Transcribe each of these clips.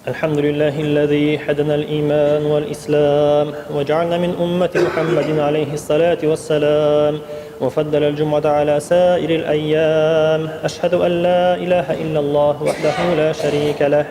الحمد لله الذي حدنا الإيمان والإسلام وجعلنا من أمة محمد عليه الصلاة والسلام وفضل الجمعة على سائر الأيام. أشهد أن لا إله إلا الله وحده لا شريك له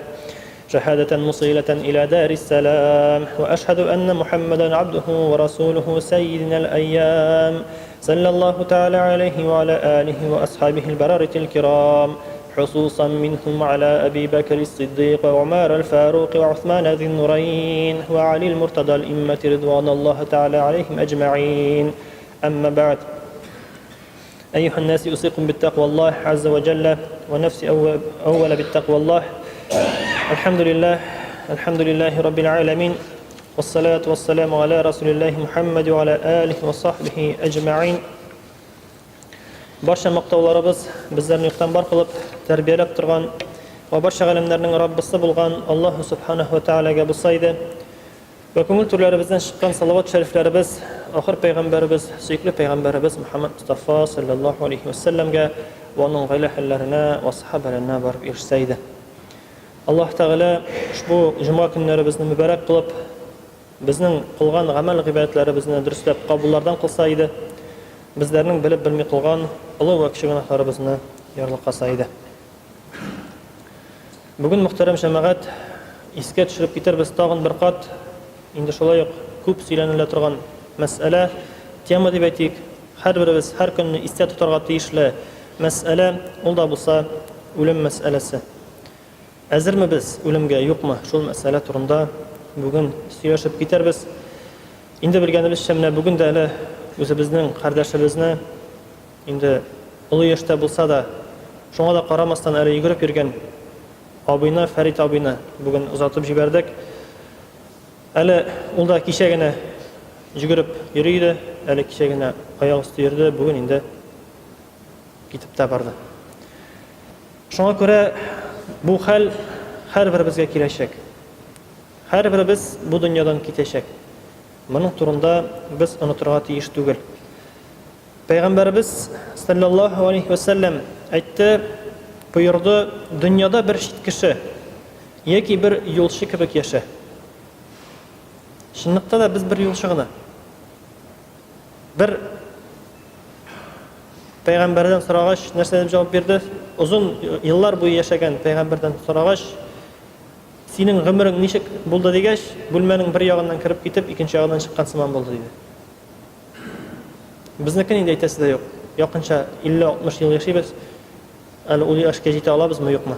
شهادة مصيلة إلى دار السلام، وأشهد أن محمدا عبده ورسوله سيدنا الأيام، صلى الله تعالى عليه وعلى آله وأصحابه البررة الكرام، خصوصا منهم على أبي بكر الصديق وعمر الفاروق وعثمان ذي النورين وعلي المرتضى الإمة رضوان الله تعالى عليهم أجمعين. أما بعد، أيها الناس أوصيكم بالتقوى الله عز وجل، ونفسي أول بالتقوى الله. الحمد لله رب العالمين، والصلاة والسلام على رسول الله محمد وعلى آله وصحبه أجمعين. Barcha maqtovlarimiz bizlarni yo'qdan bor qilib tarbiyalab turgan va barcha alamlarning Rabbisi bo'lgan Alloh subhanahu va taolaga bo'lsaydi, va ko'ngil turlarimizdan chiqqan salovat shariflarimiz oxir payg'ambarimiz, suyukli payg'ambarimiz Muhammad Mustafa sallallohu alayhi va sallamga va uning oilalarına va sahobalarına borib erishsaydi. Alloh taolo ushbu juma kunlarimizni muborak qilib, bizning qilgan amal ibodatlarimizni durustlab qabullardan qilsaydi, bizlarning bilib bilmay qilgan ulug' va kichik gunohlarimizni yorliq qilsaydi. Bugun muhtaram jamoat, esga tushirib ketarmiz tag'in bir qat, endi shulay ko'p suylanila turgan masala, tema deb aytaylik, har birimiz har kunni esda tutarga tegishli masala, ul da bo'lsa o'lim masalasi. Azirmi biz o'limga yo'qmi? Shul masala turida bugun suylashib ketarmiz. Endi bilganimizcha bugun da o'zi bizning qardoshimizni endi ulug' yoshda bo'lsa da, shunga da qaramasdan hali yugurib yurgan abina Farid abina bugun uzatib jiberdik. Hali unda kechagina yugurib yuriydi, hali kechagina oyoq usti yurdi, bugun endi ketib tabardi. Shunga ko'ra bu hal har birimizga kelajak. Har birimiz bu dunyodan ketajak. Bunun turunda biz unuturga tegish tugul. Payg'ambarimiz sallallohu alayhi va sallam aytdi, buyurdi, dunyoda bir kishi yoki bir yo'lchi kibik yasha. Shunliqda da biz bir yo'lchig'ini bir payg'ambardan so'rag'ach narsa deb javob berdi. Uzun yillar bo'yi yashagan payg'ambardan so'rag'ach, sening g'umring nechik bo'ldi degach, bo'lmaning bir yog'idan kirib ketib, ikkinchi yog'idan chiqqan simon bo'ldi dedi. Bizniki endi aytasida yo'q. Yoqincha 50-60 yil yashaymiz. Hali u yoshga yeta olamizmi, yo'qmi?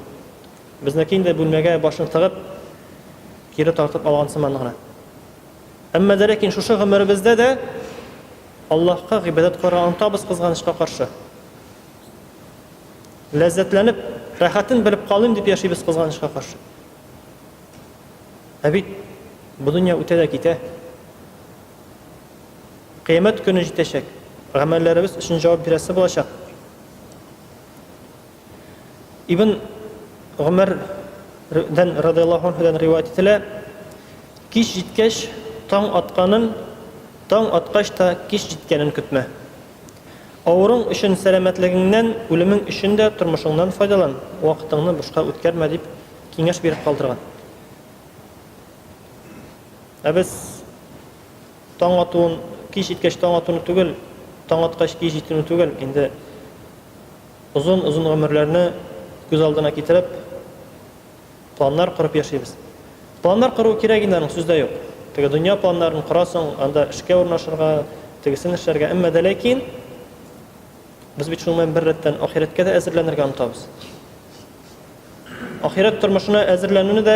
Bizniki endi bo'lmaga boshini tig'ib, kiri tortib olgan simonligina. Ammo lekin shu g'umrimizda da Allohga ibodat qilgan ontamiz qizg'anishga qarshi lazzatlanib, rohatini bilib qolim deb yashaymiz qizg'anishga qarshi. Abid bu dunyo o'tadi ketadi. Qiyomat kuni yetishak. Amallarimiz uchun javob berasi bo'lacak. Ibn Umardan radhiyallohu anhudan rivoyat etiladi, kech yetkash tong otqachda kech yetganini kutma. O'g'ring uchun salomatligingdan, o'liming uchun da turmushingdan foydalan. Vaqtingni boshqa o'tkazma deb kengash berib qoldirgan. Biz tong otun, kech yetkash tong otuni tugul, tong otqach kech yetini tugul, endi uzun umrlarni ko'z oldina keltirib planlar qurib yashaymiz. Planlar quruv keragining so'zda yo'q. Tega dunyo planlarini qurasan, anda ishga o'rnashirga, tegisini ishlarga, ammo lekin biz bichunman bir ratdan oxiratga da azirlanirga untamiz. Oxirat turmushini azirlanishini da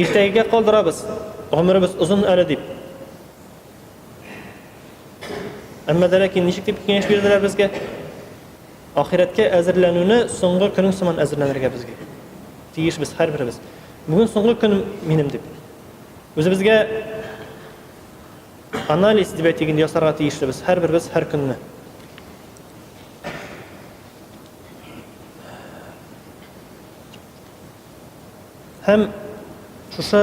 ertagiga qoldiramiz. Umrimiz uzun hali deb. Ammo lekin nechik deb kengash berdilar bizga? Oxiratga azirlanishni so'nggi kuning simon azirlanirga bizga. Tegish biz har birimiz. Bugun so'nggi kunim menim deb. O'zi bizga analiz deb aytganda yasarga tegishli biz har birimiz har kunni. Hem şuşa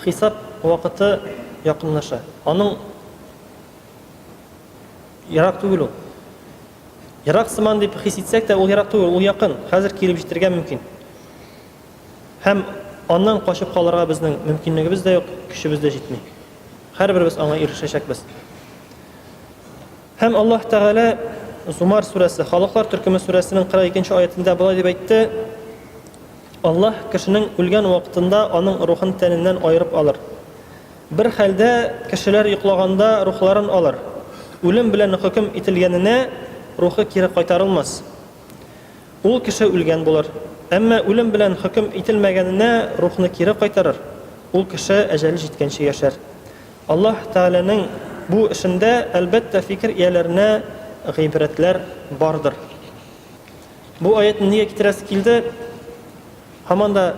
hisob vaqti yaqinlasha. Onun yiroq tugul. Yiroq simon deb his etsek de, u yiroq tugul, u yaqin. Hozir kelib yetirgan mumkin. Hem Аннан качып калырга безнең мөмкинлегебез дә юк, көчебез дә җитми. Һәрберебез аңа ирешәчәкбез. Һәм Аллаһ Тәгалә Зумар сүрәсе, Халыклар төркеме сүрәсенең 42-нче аятында болай дип әйтте: Аллаһ кешенең үлгән вакытында аның рухын тәненнән аерып алыр. Бер хәлдә кешеләр йоклаганда рухларын алыр. Үлем белән хөкем ителгәненә рухы кире кайтарылмас. Ул кеше үлгән булыр. Әмма үлем белән хөкем ителмәгәненә рухны кире кайтарыр. Ул кеше әҗәле җиткәнче яшәр. Аллаһ Тәгаләнең бу эшендә әлбәттә фикер ияләренә гыйбрәтләр бардыр. Бу аятны нигә китерәсе килде? Һаман да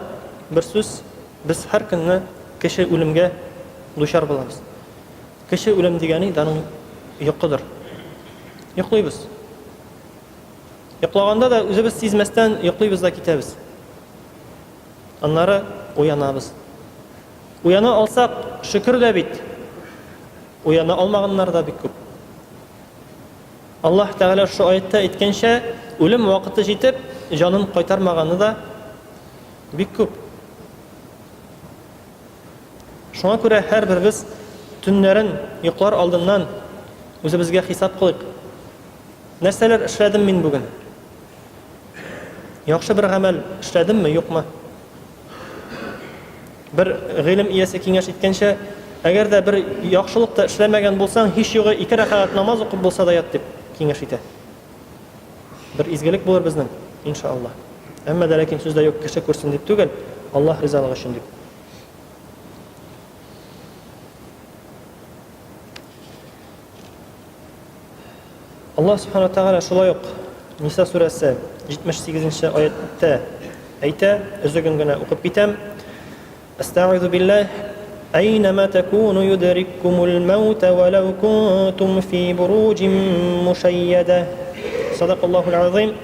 бер сүз: без һәр көнне кеше үлемгә дучар булабыз. Кеше үлем дигәне даның йокыдыр. Йоклыйбыз. Йоклаганда да үзебез сизмәстән йоклыйбыз да китәбез. Аннары уянабыз. Уяна алсак шөкер дә бит. Уяна алмаганнар да бик күп. Аллаһ Тәгалә шу аятта әйткәнчә, үлем вакыты җитеп, җанын кайтармаганы да бик күп. Шуңа күрә һәрберебез төннәрен йоклар алдыннан үзебезгә хисап кылыйк. Нәрсәләр эшләдем мин бүген? Яхшы бер гамәл эшләдемме, юкмы? Бер гыйлем иясе киңәш иткәнчә, әгәр дә бер яхшылык та эшләмәгән булсаң, һич югы 2 рәкъәт намаз укып булса да ят дип киңәш итә. Бер изгелек булыр безнең, иншааллах. Әмма дә ләкин сүздә юк, кеше күрсен дип түгел, Аллаһ ризалыгы өчен дип. Аллаһ Субханаһу ва Тәгалә шулай ук Ниса сүрәсе 78-нче аятта әйтә, өзеген генә укып китәм. Астагъизу биллаһ أينما تكونوا يدرككم الموت ولو كنتم في بروج مشيدة. صدق الله العظيم.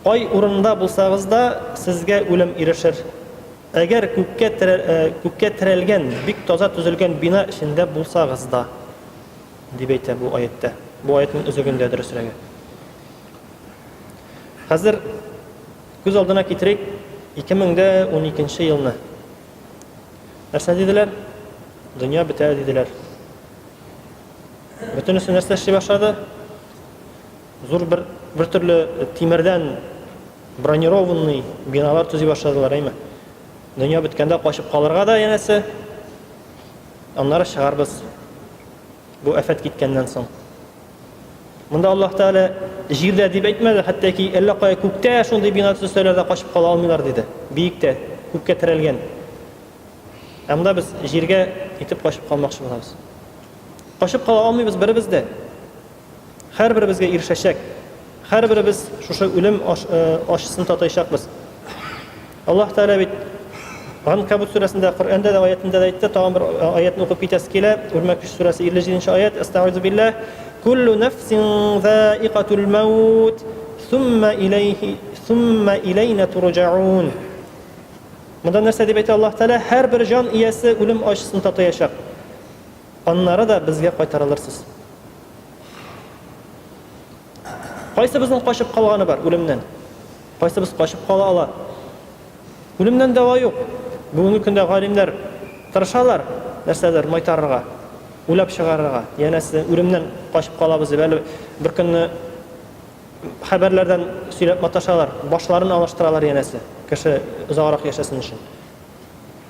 Кай урында булсагыз да сезгә үлем ирешер. Әгәр күккә терәлгән, бик таза төзелгән бина эчендә булсагыз да, дип әйтә бу аятта. Бу аятның өзегендә дөресрәге. Хәзер күз алдына китерик 2012 елны. Нәрсә диделәр? Дөнья бетә диделәр. Бөтенесе нәрсә эшли башлады? Зур бер төрле тимердән бронированный биналар төзи башладылар, әйме? Дөнья беткәндә качып калырга да янәсе. Аннары чыгарбыз. Бу афәт киткәннән соң. Монда Аллаһ Тәгалә җирдә дип әйтмәде, хәтта ки әллә кая күктә шундый бина төзсәләр дә качып кала алмыйлар диде. Биектә, күккә терәлгән. Әмма без җиргә итеп качып калмакчы булабыз. Качып кала алмыйбыз беребез дә. Һәрберебезгә ирешәчәк. Һәрберебез шушы үлем ашысын татайчакбыз. Аллаһ Тәгалә бит Анкабут сүрәсендә, Коръәндә дә аятында да әйтте, тагын бер аятны укып китәсе килә. Үрмәк сүрәсе 57-нче аят. Астагъизу биллаһ. Kullu nafsin dha'iqatul maut thumma ilayna turja'un. Монда нәрсә дип әйтә Аллаһ Тәгалә? Һәр бер җан иясе үлем ашысын татаячак. Аннары да безгә кайтарылырсыз. Кайсыбызның качып калганы бар үлемнән? Кайсыбыз качып кала ала? Үлемнән дәва юк. Бүгенге көндә галимнәр тырышалар нәрсәдер майтарырга, үләп чыгарырга. Янәсе үлемнән качып калабыз дип әле бер көнне хәбәрләрдән сөйләп маташалар, башларын алыштыралар янәсе. Кеше озаграк яшәсен өчен.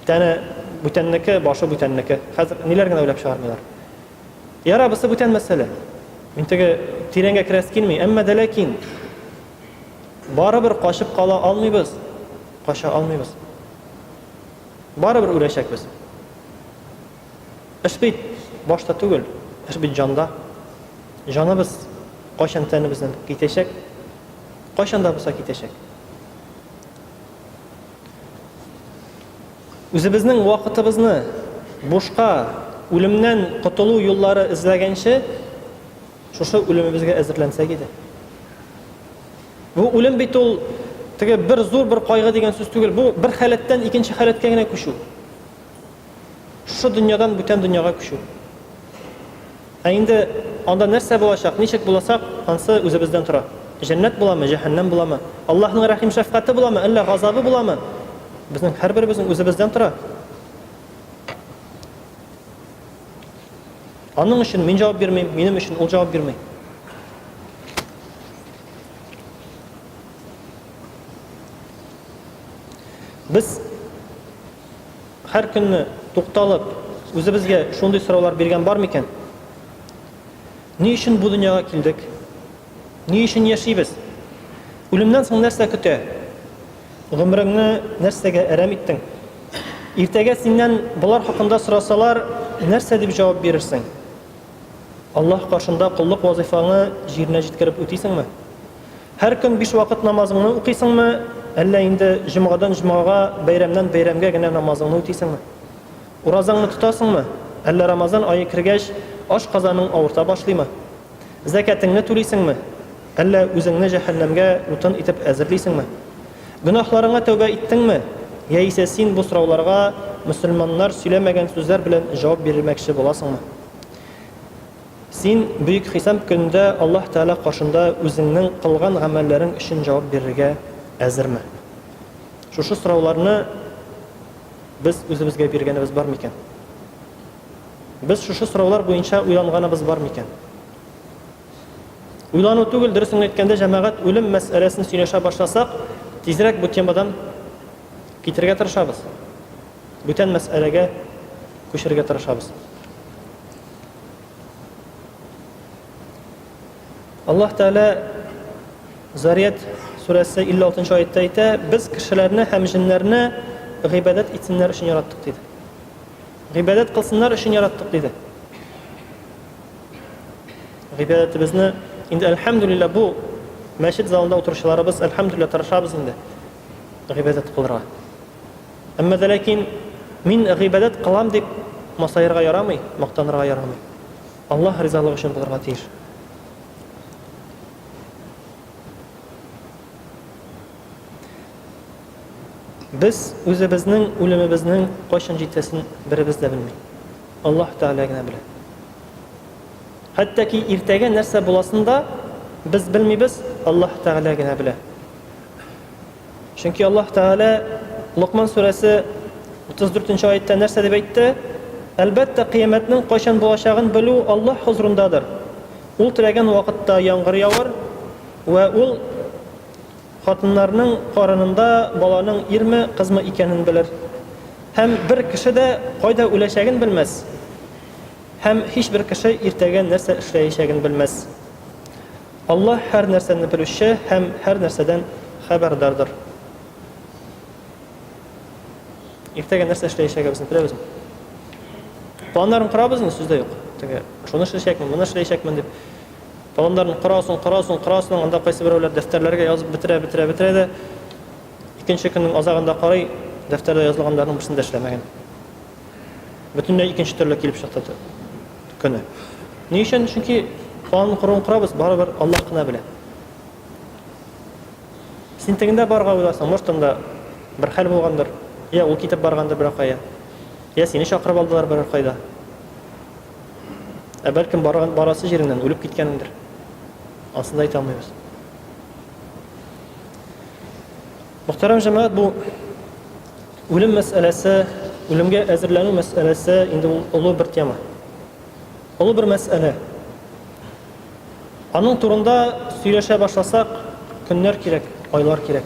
Тәне бүтәннеке, башы бүтәннеке. Хәзер ниләр генә үләп чыгармыйлар. Ярабысы бүтән мәсьәлә. Мин теге тирәнгә керәс килми, әмма дә ләкин барыбер качып кала алмыйбыз. Кача алмыйбыз. Барыбер үләчәкбез. Эш бит башта түгел, эш бит җанда. Җаныбыз кайчан тәнебездән китәчәк? Кайчан да булса китәчәк. Үзебезнең вакытыбызны бушка, үлемнән котылу юллары эзләгәнче, шушы үлемебезгә әзерләнсәк иде. Бу үлем бит ул теге бер зур бер кайгы дигән сүз түгел. Бу бер халаттан икенче халаткә генә күчү. Шу дөньядан бүтән дөньяга күчү. Ә инде анда нәрсә булачак, ничек буласак, ансы үзебездән тора. Җәннәт буламы, җәһәннәм буламы? Аллаһның рәхим шәфкате буламы, әллә газабы буламы? Безнең һәрберебезнең үзебездән тора. Аның өчен мин җавап бирмим, минем өчен ул җавап бирмәй. Без һәр көнне тукталып, үзебезгә шундый сораулар биргән бар микән? Ни өчен бу дөньяга килдек? Ни өчен яшибез? Үлемнән соң нәрсә көтә? Гомреңне нәрсәгә әрәм иттең? Иртәгә синнән булар хакында сорасалар, нәрсә дип җавап бирерсең? Аллаһ каршында куллык вазифаңны җиренә җиткереп үтисеңме? Һәр көн 5 вакыт намазыңны укыйсыңмы, әллә инде җомгадан җомгага, бәйрәмнән бәйрәмгә генә намазыңны үтисеңме? Уразаңны тотасыңмы, әллә Рамазан ае кергәч ашказаның авырта башлыймы? Закатыңны түлисеңме, әллә үзеңне җәһәннәмгә утын итеп әзерлисеңме? Гөнаһларыңа тәүбә иттеңме, яисә син бу сорауларга мөселманнар сөйләмәгән сүзләр белән җавап бирмәкче буласыңмы? Син бөек хисап көндә Аллаһ Тәала каршында үзеңнең кылган гамәлләрең өчен җавап бирергә әзерме? Шушы сорауларны без үзебезгә биргәнебез бар микән? Без шушы сораулар буенча уйланганыбыз бар микән? Уйлану түгел, дөресен әйткәндә, җәмәгать үлем мәсьәләсен сөйләшә башласак, тизрәк бу темадан китәргә тырышабыз. Бүтән мәсьәләгә күчәргә тырышабыз. Аллаһ Тәала Зарiyat surəsi 56-cı ayətdə әйтә: "Biz кешеләрне һәм җиннәрне гыйбадат итсеннәр өчен яраттык" диде. Гыйбадат кылсыннар өчен яраттык диде. Гыйбадатыбызны инде әлхәмдүлилләh бу мәчет залында утыручыларыбыз әлхәмдүлилләh тырышабыз инде гыйбадат кылырга. Әмма дә ләкин мин гыйбадат кылам дип масаярга ярамый, мактанырга ярамый. Аллаһ ризалыгы өчен булырга тиеш. Biz үзебезнең үлемебезнең кайчан җитәсен беребез дә белми. Аллаһ Тәала генә белә. Хәтта ки иртәгә нәрсә буласын да без белмибез, Аллаһ Тәала генә белә. Чөнки Аллаһ Тәала Луқман surәсе 34-нче аятта нәрсә дип әйтте? Әлбәттә кыямәтнең кайчан булачагын белү Аллаһ хузурындадыр. Ул теләгән вакытта яңгыр явыр ва ул хатыннарның карынында баланың ирме, кызмы икәнен белер. Һәм бер кеше дә кайда үләчәген белмәс. Һәм һичбер кеше иртәгә нәрсә эшләячәген белмәс. Аллаһ һәр нәрсәне белүче һәм һәр нәрсәдән хәбәрдардыр. Иртәгә нәрсә эшләячәгебезне беләбезме? Планнарын корабызмы? Сүздә юк. Теге шуны эшләячәкмен, моны эшләячәкмен дип. Планнарын корасын, анда кайсы берәүләр дәфтәрләргә язып бетерә дә икенче көннең азагында карый, дәфтәрдә язылганнарның берсен дә эшләмәгән. Бөтенләй икенче төрле килеп чыкты көне. Ни өчен? Чөнки планны корабыз, барыбер Аллаһ кына белә. Син тегендә барга уйласаң, может анда бер хәл булгандыр. Я ул китеп баргандыр бер кая. Я сине чакырып алдылар бер кайда. Бәлкем барасы җиреннән үлеп киткәнендер. Aslında ayta almıyoruz. Muhterem cemaat, bu ölüm meselesi, ölümge әзерләнү meselesi indi ulu bir tema. Ulu bir mesele. Аның турында сөйләшә башласак, көннәр кирәк, айлар кирәк.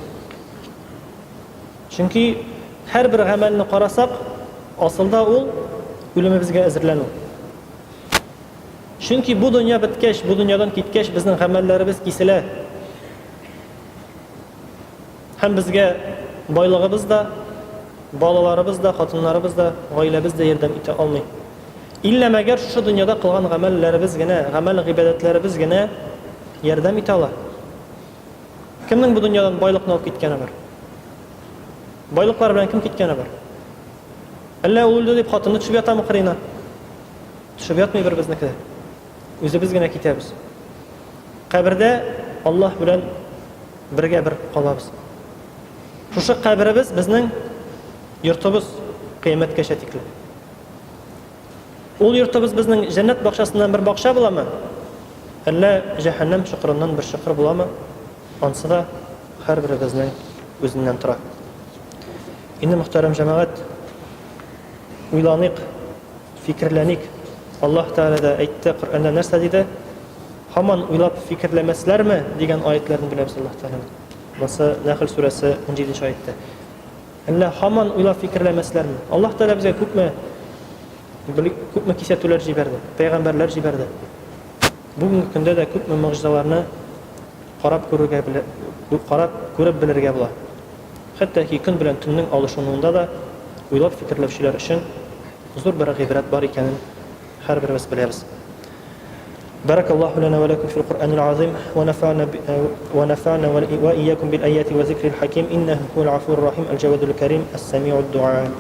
Чөнки һәр бер гамәлне карасак, асылда ул үлемебезгә әзерләнү. Чөнки бу дөнья беткәч, бу дөньядан киткәч, безнең гамәлләребез киселә. Һәм безгә байлыгыбыз да, балаларыбыз да, хатыннарыбыз да, гаиләбез дә ярдәм итә алмый. Иллә мәгәр шушы дөньяда кылган гамәлләребез генә, гамәл гыйбадәтләребез генә ярдәм итә ала. Кемнең бу дөньядан байлыкны алып киткәне бар? Байлыклар белән кем киткәне бар? Әллә ул үлде дип хатыны төшеп ятамы кырыйна? Төшеп ятмый бер безнеке. Үзебез генә китәбез. Кабердә Аллаһ белән бергә бер калабыз. Шушы каберебез безнең йортыбыз кыямәткәчә тикле. Ул йортыбыз безнең җәннәт бакчасыннан бер бакча буламы? Әллә җәһәннәм чокырыннан бер чокыр буламы? Ансы да һәрберебезнең үзеннән тора. Инде мөхтәрәм җәмәгать, уйланыйк, фикерләник. Аллаһ Тәгалә дә әйтте Коръәндә нәрсә диде? Һаман уйлап фикерләмәсләрме дигән аятларны беләбез Аллаһ Тәгалә. Бусы Нәхл сүрәсе 17 аятта. Әллә һаман уйлап фикерләмәсләрме? Аллаһ Тәгалә безгә күпме кисәтүләр җибәрде, пәйгамбәрләр җибәрде. Бүгенге көндә дә күпме мөгъҗизаларны карап күреп белергә була. Хәтта ки көн белән төннең алышынуында да уйлап фикерләүчеләр өчен зур бер гыйбрәт бар икәнен һәрберебез беләбез. بارك الله لنا ولكم في القرآن العظيم ونفعنا وإياكم بالآيات وذكر الحكيم إنه هو العفو الرحيم الجواد الكريم السميع الدعاء.